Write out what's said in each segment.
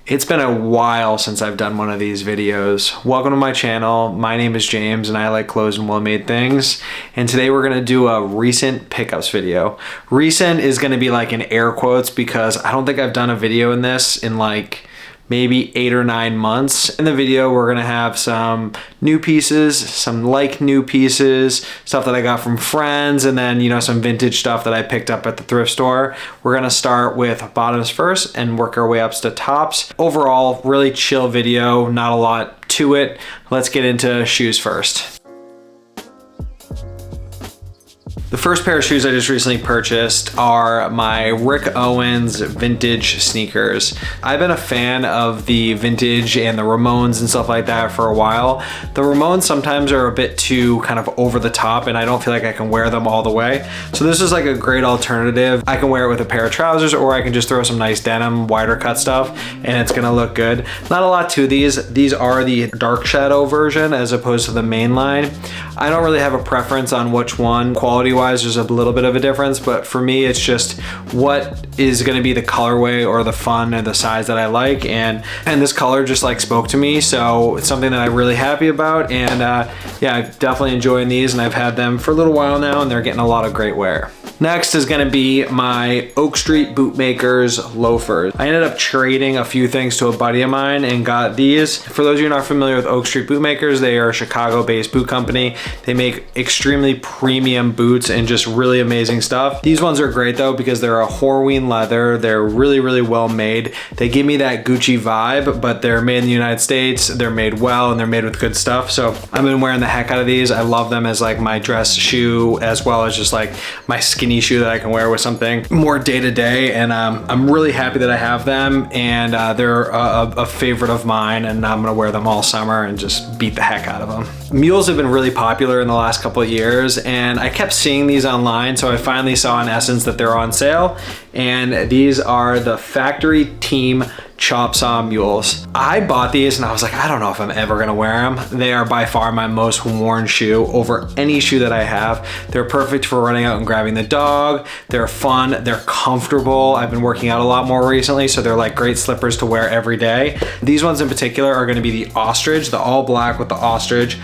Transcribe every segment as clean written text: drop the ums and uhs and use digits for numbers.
It's been a while since I've done one of these videos. Welcome to my channel. My name is James and I like clothes and well-made things. And today we're gonna do a recent pickups video. Recent is gonna be like in air quotes because I don't think I've done a video in this in like maybe 8 or 9 months. In the video, we're gonna have some new pieces, some like new pieces, stuff that I got from friends, and then, you know, some vintage stuff that I picked up at the thrift store. We're gonna start with bottoms first and work our way up to tops. Overall, really chill video, not a lot to it. Let's get into shoes first. The first pair of shoes I just recently purchased are my Rick Owens vintage sneakers. I've been a fan of the vintage and the Ramones and stuff like that for a while. The Ramones sometimes are a bit too kind of over the top and I don't feel like I can wear them all the way. So this is like a great alternative. I can wear it with a pair of trousers or I can just throw some nice denim, wider cut stuff and it's gonna look good. Not a lot to these. These are the dark shadow version as opposed to the main line. I don't really have a preference on which one. Quality-wise, there's a little bit of a difference, but for me, it's just what is gonna be the colorway or the fun and the size that I like. And this color just like spoke to me. So it's something that I'm really happy about. And yeah, I'm definitely enjoying these and I've had them for a little while now and they're getting a lot of great wear. Next is gonna be my Oak Street Bootmakers loafers. I ended up trading a few things to a buddy of mine and got these. For those of you not familiar with Oak Street Bootmakers, they are a Chicago-based boot company. They make extremely premium boots and just really amazing stuff. These ones are great though because they're a Horween leather. They're really, really well made. They give me that Gucci vibe, but they're made in the United States. They're made well and they're made with good stuff. So I've been wearing the heck out of these. I love them as like my dress shoe as well as just like my skinny shoe that I can wear with something more day to day. And I'm really happy that I have them and they're a favorite of mine and I'm gonna wear them all summer and just beat the heck out of them. Mules have been really popular in the last couple of years and I kept seeing these online, so I finally saw in Essence that they're on sale, and these are the Factory Team Chopsaw mules. I bought these and I was like, I don't know if I'm ever gonna wear them. They are by far my most worn shoe over any shoe that I have. They're perfect for running out and grabbing the dog. They're fun, they're comfortable. I've been working out a lot more recently, so they're like great slippers to wear every day. These ones in particular are gonna be the ostrich, the all black with the ostrich.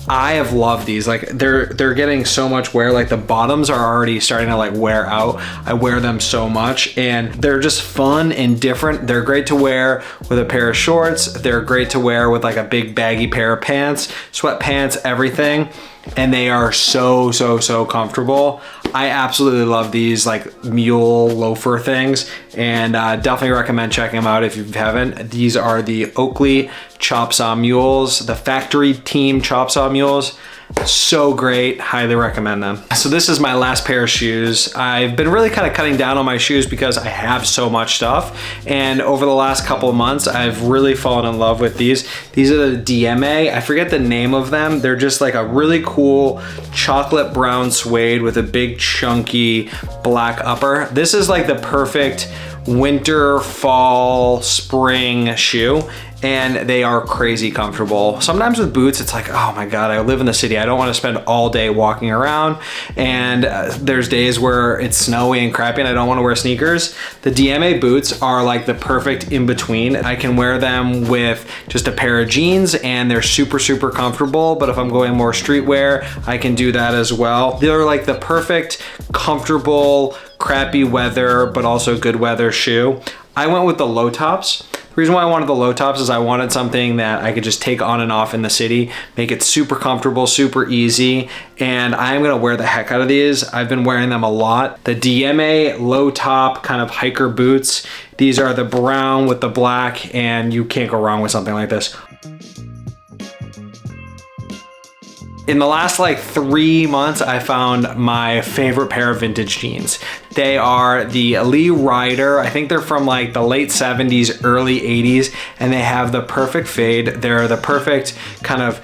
I have loved these. Like they're getting so much wear. Like the bottoms are already starting to like wear out. I wear them so much and they're just fun and different. They're great to wear with a pair of shorts. They're great to wear with like a big baggy pair of pants, sweatpants, everything. And they are so comfortable. I absolutely love these like mule loafer things and definitely recommend checking them out if you haven't. These are the Oakley Chopsaw mules, the Factory Team Chopsaw mules. So great, highly recommend them. So this is my last pair of shoes. I've been really kind of cutting down on my shoes because I have so much stuff. And over the last couple of months, I've really fallen in love with these. These are the DMA, I forget the name of them. They're just like a really cool chocolate brown suede with a big chunky black upper. This is like the perfect winter, fall, spring shoe. And they are crazy comfortable. Sometimes with boots, it's like, oh my God, I live in the city. I don't want to spend all day walking around. And there's days where it's snowy and crappy and I don't want to wear sneakers. The DMA boots are like the perfect in between. I can wear them with just a pair of jeans and they're super comfortable. But if I'm going more streetwear, I can do that as well. They're like the perfect, comfortable, crappy weather, but also good weather shoe. I went with the low tops. The reason why I wanted the low tops is I wanted something that I could just take on and off in the city, make it super comfortable, super easy, and I'm gonna wear the heck out of these. I've been wearing them a lot. The DMA low top kind of hiker boots. These are the brown with the black, and you can't go wrong with something like this. In the last like 3 months, I found my favorite pair of vintage jeans. They are the Lee Ryder. I think they're from like the late 70s, early 80s, and they have the perfect fade. They're the perfect kind of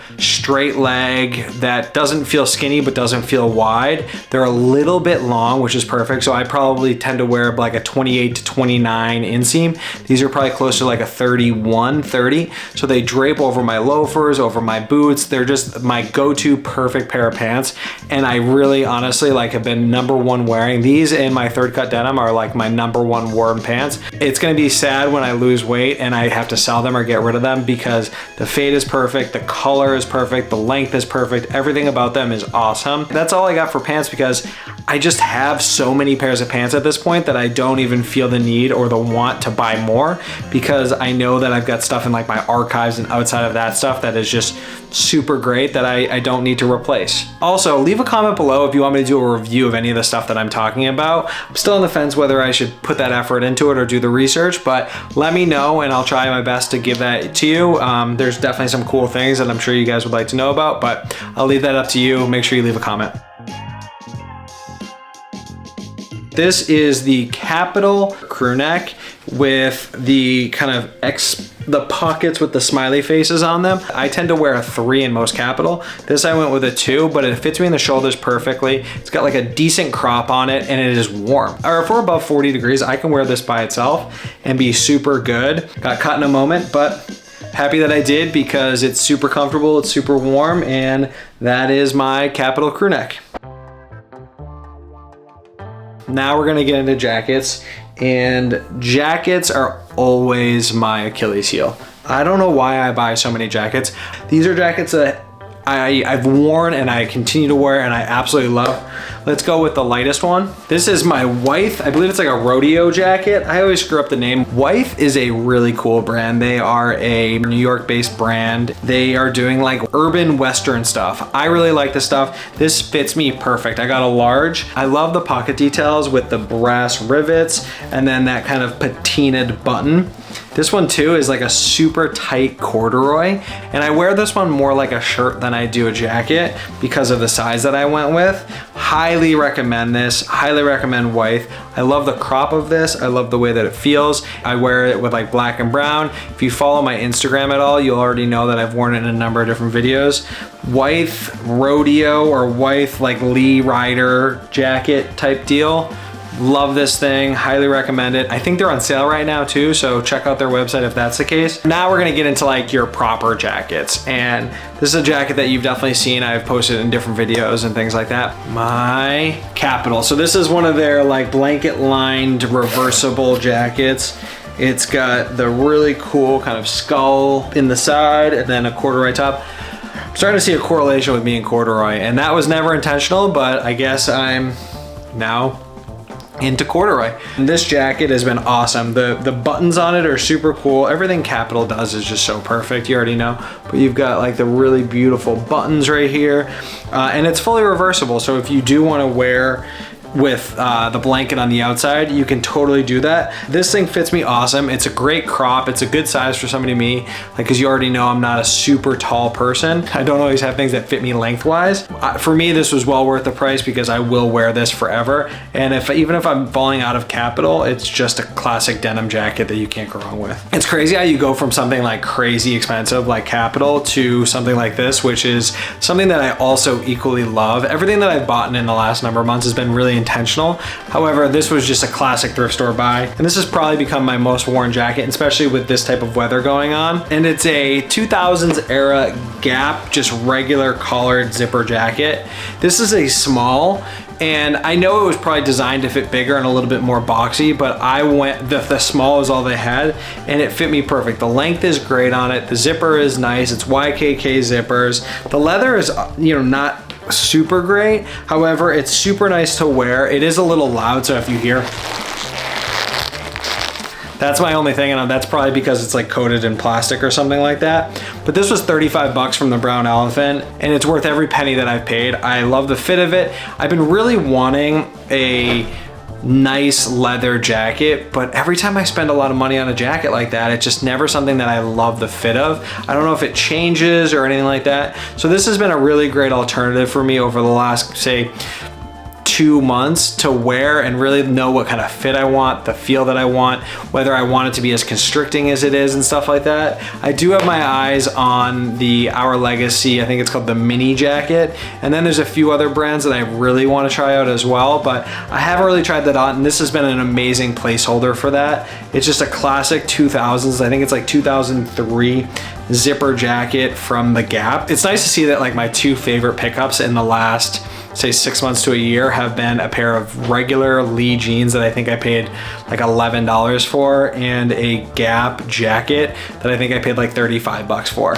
straight leg that doesn't feel skinny but doesn't feel wide. They're a little bit long, which is perfect. So I probably tend to wear like a 28 to 29 inseam. These are probably closer to like a 31, 30. So they drape over my loafers, over my boots. They're just my go-to perfect pair of pants. And I really honestly like have been #1 wearing these, and my third cut denim are like my #1 worn pants. It's gonna be sad when I lose weight and I have to sell them or get rid of them, because the fade is perfect, the color is perfect, the length is perfect, everything about them is awesome. That's all I got for pants, because I just have so many pairs of pants at this point that I don't even feel the need or the want to buy more, because I know that I've got stuff in like my archives and outside of that stuff that is just super great that I don't need to replace. Also, leave a comment below if you want me to do a review of any of the stuff that I'm talking about. I'm still on the fence whether I should put that effort into it or do the research, but let me know and I'll try my best to give that to you. There's definitely some cool things that I'm sure you guys would like to know about, but I'll leave that up to you. Make sure you leave a comment. This is the Kapital crew neck with the kind of the pockets with the smiley faces on them. I tend to wear a 3 in most Kapital. This I went with a 2, but it fits me in the shoulders perfectly. It's got like a decent crop on it and it is warm. Or if we're above 40 degrees, I can wear this by itself and be super good. Got caught in a moment, but happy that I did, because it's super comfortable, it's super warm, and that is my Kapital crew neck. Now we're gonna get into jackets, and jackets are always my Achilles heel. I don't know why I buy so many jackets. These are jackets that I've worn and I continue to wear and I absolutely love. Let's go with the lightest one. This is my Wythe. I believe it's like a rodeo jacket. I always screw up the name. Wythe is a really cool brand. They are a New York based brand. They are doing like urban Western stuff. I really like this stuff. This fits me perfect. I got a large. I love the pocket details with the brass rivets and then that kind of patinaed button. This one too is like a super tight corduroy, and I wear this one more like a shirt than I do a jacket because of the size that I went with. Highly recommend this, highly recommend Wythe. I love the crop of this, I love the way that it feels. I wear it with like black and brown. If you follow my Instagram at all, you'll already know that I've worn it in a number of different videos. Wythe rodeo or Wythe like Lee Rider jacket type deal. Love this thing, highly recommend it. I think they're on sale right now too, so check out their website if that's the case. Now we're gonna get into like your proper jackets, and this is a jacket that you've definitely seen. I've posted in different videos and things like that. My Kapital. So this is one of their like blanket lined reversible jackets. It's got the really cool kind of skull in the side and then a corduroy top. I'm starting to see a correlation with me and corduroy, and that was never intentional, but I guess I'm now into corduroy. And this jacket has been awesome. The buttons on it are super cool. Everything Kapital does is just so perfect, you already know. But you've got like the really beautiful buttons right here. And it's fully reversible, so if you do want to wear with the blanket on the outside, you can totally do that. This thing fits me awesome. It's a great crop. It's a good size for somebody me, like, because you already know I'm not a super tall person. I don't always have things that fit me lengthwise. For me, this was well worth the price because I will wear this forever. And even if I'm falling out of Kapital, it's just a classic denim jacket that you can't go wrong with. It's crazy how you go from something like crazy expensive like Kapital to something like this, which is something that I also equally love. Everything that I've bought in the last number of months has been really intentional. However, this was just a classic thrift store buy, and this has probably become my most worn jacket, especially with this type of weather going on. And it's a 2000s era Gap, just regular collared zipper jacket. This is a small, and I know it was probably designed to fit bigger and a little bit more boxy, but I went, the small is all they had, and it fit me perfect. The length is great on it. The zipper is nice. It's YKK zippers. The leather is, you know, not super great. However, it's super nice to wear. It is a little loud, so if you hear, that's my only thing, and that's probably because it's like coated in plastic or something like that. But this was 35 bucks from the Brown Elephant, and it's worth every penny that I've paid. I love the fit of it. I've been really wanting a nice leather jacket, but every time I spend a lot of money on a jacket like that, it's just never something that I love the fit of. I don't know if it changes or anything like that. So this has been a really great alternative for me over the last, say, 2 months to wear and really know what kind of fit I want, the feel that I want, whether I want it to be as constricting as it is and stuff like that. I do have my eyes on the Our Legacy, I think it's called the mini jacket, and then there's a few other brands that I really want to try out as well, but I haven't really tried that on, and this has been an amazing placeholder for that. It's just a classic 2000s, I think it's like 2003 zipper jacket from the Gap. It's nice to see that like my two favorite pickups in the last, say, 6 months to a year have been a pair of regular Lee jeans that I think I paid like $11 for, and a Gap jacket that I think I paid like 35 bucks for.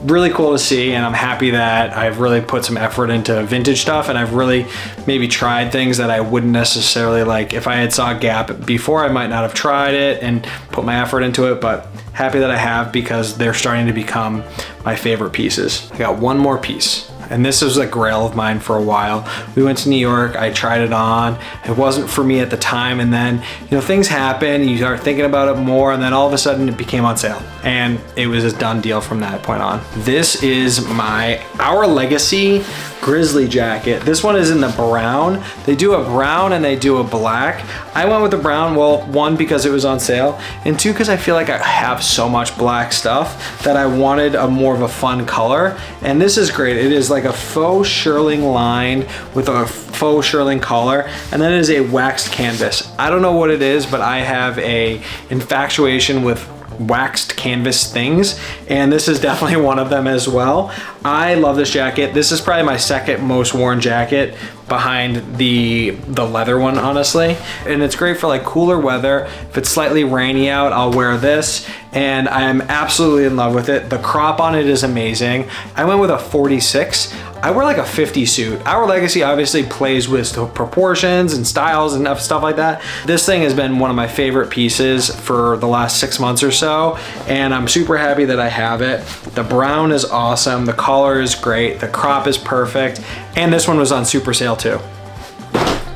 Really cool to see, and I'm happy that I've really put some effort into vintage stuff, and I've really maybe tried things that I wouldn't necessarily like. If I had saw Gap before, I might not have tried it and put my effort into it, but happy that I have, because they're starting to become my favorite pieces. I got one more piece, and this was a grail of mine for a while. We went to New York, I tried it on. It wasn't for me at the time, and then, you know, things happen, you start thinking about it more, and then all of a sudden it became on sale. And it was a done deal from that point on. This is my Our Legacy Grizzly jacket. This one is in the brown. They do a brown and they do a black. I went with the brown, well, one, because it was on sale, and two, because I feel like I have so much black stuff that I wanted a more of a fun color. And this is great. It is like a faux shearling lined with a faux shearling collar, and then it is a waxed canvas. I don't know what it is, but I have a infatuation with waxed canvas things, and this is definitely one of them as well. I love this jacket. This is probably my second most worn jacket behind the leather one, honestly. And it's great for like cooler weather. If it's slightly rainy out, I'll wear this, and I am absolutely in love with it. The crop on it is amazing. I went with a 46. I wear like a 50 suit. Our Legacy obviously plays with proportions and styles and stuff like that. This thing has been one of my favorite pieces for the last 6 months or so, and I'm super happy that I have it. The brown is awesome. The collar is great. The crop is perfect. And this one was on super sale too.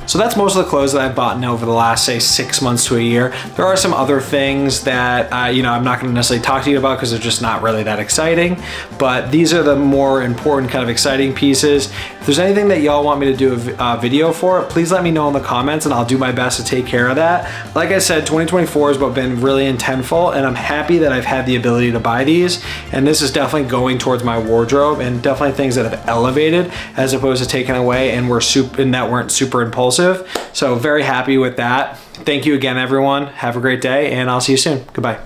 So that's most of the clothes that I've bought over the last, say, 6 months to a year. There are some other things that, you know, I'm not gonna necessarily talk to you about because they're just not really that exciting, but these are the more important kind of exciting pieces. If there's anything that y'all want me to do a video for, please let me know in the comments and I'll do my best to take care of that. Like I said, 2024 has been really intentful, and I'm happy that I've had the ability to buy these, and this is definitely going towards my wardrobe, and definitely things that have elevated as opposed to taken away and that weren't super impulsive. So very happy with that. Thank you again, everyone. Have a great day, and I'll see you soon. Goodbye.